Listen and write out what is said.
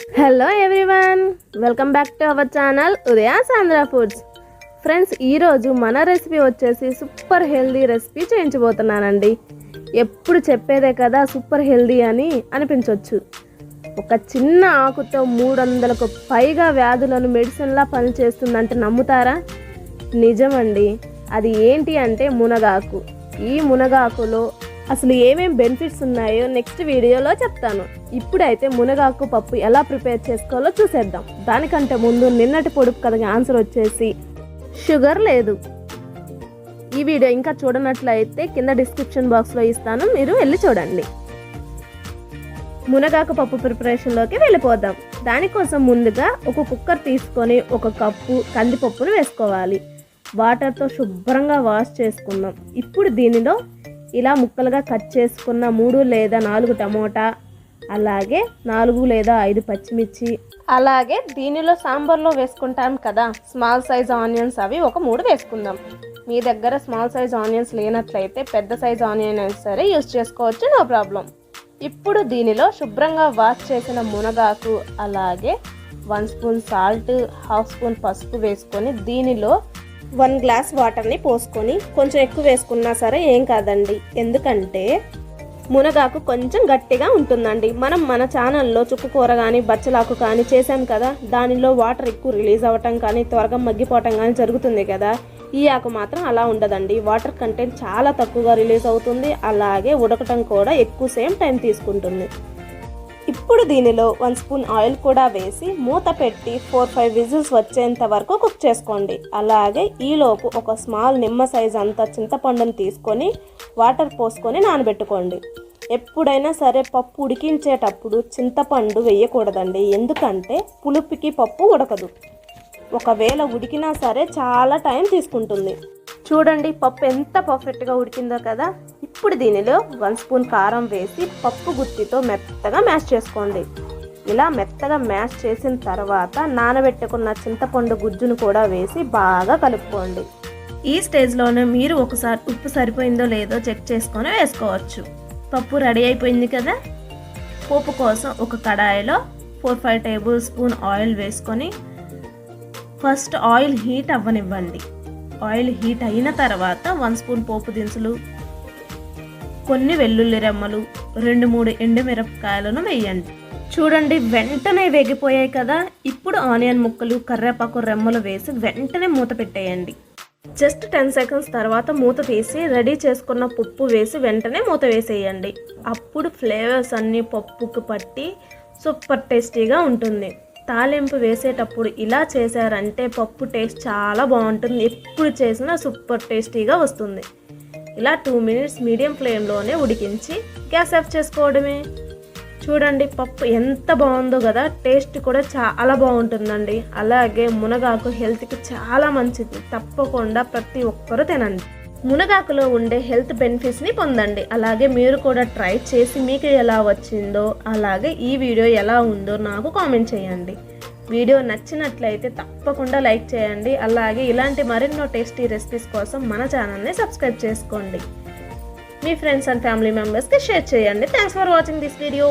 Hello everyone, welcome back to our channel Udaya's Andhra foods. Friends, ఈరోజు మన recipe వచ్చేసి super healthy recipe చేయించబోతున్నానండి. ఎప్పుడు చెప్పేదే కదా సూపర్ హెల్దీ అని అనిపించవచ్చు. ఒక చిన్న ఆకుతో 300కు పైగా వ్యాధులను మెడిసిన్లా పనిచేస్తుందంటే నమ్ముతారా? నిజమండి. అది ఏంటి అంటే మునగాకు. ఈ మునగాకులో అసలు ఏమేం బెనిఫిట్స్ ఉన్నాయో నెక్స్ట్ వీడియోలో చెప్తాను. ఇప్పుడైతే మునగాకు పప్పు ఎలా ప్రిపేర్ చేసుకోవాలో చూసేద్దాం. దానికంటే ముందు నిన్నటి పొడుపు కథకి ఆన్సర్ వచ్చేసి షుగర్ లేదు. ఈ వీడియో ఇంకా చూడనట్లయితే కింద డిస్క్రిప్షన్ బాక్స్లో ఇస్తాను, మీరు వెళ్ళి చూడండి. మునగాకు పప్పు ప్రిపరేషన్లోకి వెళ్ళిపోదాం. దానికోసం ముందుగా ఒక కుక్కర్ తీసుకొని 1 కప్పు కందిపప్పును వేసుకోవాలి. వాటర్తో శుభ్రంగా వాష్ చేసుకుందాం. ఇప్పుడు దీనిలో ఇలా ముక్కలుగా కట్ చేసుకున్న 3 లేదా 4 టమోటా, అలాగే 4 లేదా 5 పచ్చిమిర్చి, అలాగే దీనిలో సాంబార్లో వేసుకుంటాం కదా స్మాల్ సైజ్ ఆనియన్స్, అవి ఒక 3 వేసుకుందాం. మీ దగ్గర స్మాల్ సైజ్ ఆనియన్స్ లేనట్లయితే పెద్ద సైజ్ ఆనియన్ అయినా సరే యూజ్ చేసుకోవచ్చు, నో ప్రాబ్లం. ఇప్పుడు దీనిలో శుభ్రంగా వాష్ చేసిన మునగాకు, అలాగే 1 స్పూన్ సాల్ట్, 1/2 స్పూన్ పసుపు వేసుకొని దీనిలో 1 గ్లాస్ వాటర్ని పోసుకొని, కొంచెం ఎక్కువ వేసుకున్నా సరే ఏం కాదండి, ఎందుకంటే మునగాకు కొంచెం గట్టిగా ఉంటుందండి. మనం మన ఛానల్లో చుక్కకూర కానీ బచ్చలాకు కానీ చేసాం కదా, దానిలో వాటర్ ఎక్కువ రిలీజ్ అవ్వటం కానీ త్వరగా మగ్గిపోవటం కానీ జరుగుతుంది కదా. ఈ ఆకు మాత్రం అలా ఉండదండి. వాటర్ కంటెంట్ చాలా తక్కువగా రిలీజ్ అవుతుంది, అలాగే ఉడకటం కూడా ఎక్కువ సేమ్ టైం తీసుకుంటుంది. ఇప్పుడు దీనిలో 1 స్పూన్ ఆయిల్ కూడా వేసి మూత పెట్టి 4-5 విజిల్స్ వచ్చేంత వరకు కుక్ చేసుకోండి. అలాగే ఈలోపు ఒక స్మాల్ నిమ్మ సైజ్ అంత చింతపండుని తీసుకొని వాటర్ పోసుకొని నానబెట్టుకోండి. ఎప్పుడైనా సరే పప్పు ఉడికించేటప్పుడు చింతపండు వేయకూడదండి, ఎందుకంటే పులుపుకి పప్పు ఉడకదు. ఒకవేళ ఉడికినా సరే చాలా టైం తీసుకుంటుంది. చూడండి పప్పు ఎంత పర్ఫెక్ట్గా ఉడికిందో కదా. ఇప్పుడు దీనిలో 1 స్పూన్ కారం వేసి పప్పు గుత్తితో మెత్తగా మ్యాష్ చేసుకోండి. ఇలా మెత్తగా మ్యాష్ చేసిన తర్వాత నానబెట్టుకున్న చింతపండు గుజ్జును కూడా వేసి బాగా కలుపుకోండి. ఈ స్టేజ్లోనే మీరు ఒకసారి ఉప్పు సరిపోయిందో లేదో చెక్ చేసుకొని వేసుకోవచ్చు. పప్పు రెడీ అయిపోయింది కదా. పోపు కోసం ఒక కడాయిలో 4-5 టేబుల్ స్పూన్ ఆయిల్ వేసుకొని ఫస్ట్ ఆయిల్ హీట్ అవ్వనివ్వండి. ఆయిల్ హీట్ అయిన తర్వాత 1 స్పూన్ పోపు దినుసులు, కొన్ని వెల్లుల్లి రెమ్మలు, 2-3 ఎండుమిరపకాయలను వేయండి. చూడండి వెంటనే వేగిపోయాయి కదా. ఇప్పుడు ఆనియన్ ముక్కలు, కరివేపాకు రెమ్మలు వేసి వెంటనే మూత పెట్టేయండి. జస్ట్ 10 సెకండ్స్ తర్వాత మూత తీసి రెడీ చేసుకున్న పప్పు వేసి వెంటనే మూత వేసేయండి. అప్పుడు ఫ్లేవర్స్ అన్నీ పప్పుకు పట్టి సూపర్ టేస్టీగా ఉంటుంది. తాలింపు వేసేటప్పుడు ఇలా చేశారంటే పప్పు టేస్ట్ చాలా బాగుంటుంది. ఎప్పుడు చేసినా సూపర్ టేస్టీగా వస్తుంది. ఇలా 2 మినిట్స్ మీడియం ఫ్లేమ్లోనే ఉడికించి గ్యాస్ ఆఫ్ చేసుకోవడమే. చూడండి పప్పు ఎంత బాగుందో కదా. టేస్ట్ కూడా చాలా బాగుంటుందండి. అలాగే మునగాకు హెల్త్కి చాలా మంచిది. తప్పకుండా ప్రతి ఒక్కరూ తినండి. మునగాకులో ఉండే హెల్త్ బెనిఫిట్స్ని పొందండి. అలాగే మీరు కూడా ట్రై చేసి మీకు ఎలా వచ్చిందో, అలాగే ఈ వీడియో ఎలా ఉందో నాకు కామెంట్ చేయండి. వీడియో నచ్చినట్లయితే తప్పకుండా లైక్ చేయండి. అలాగే ఇలాంటి మరెన్నో టేస్టీ రెసిపీస్ కోసం మన ఛానల్ని సబ్స్క్రైబ్ చేసుకోండి. మీ ఫ్రెండ్స్ అండ్ ఫ్యామిలీ మెంబర్స్కి షేర్ చేయండి. Thanks for watching this video.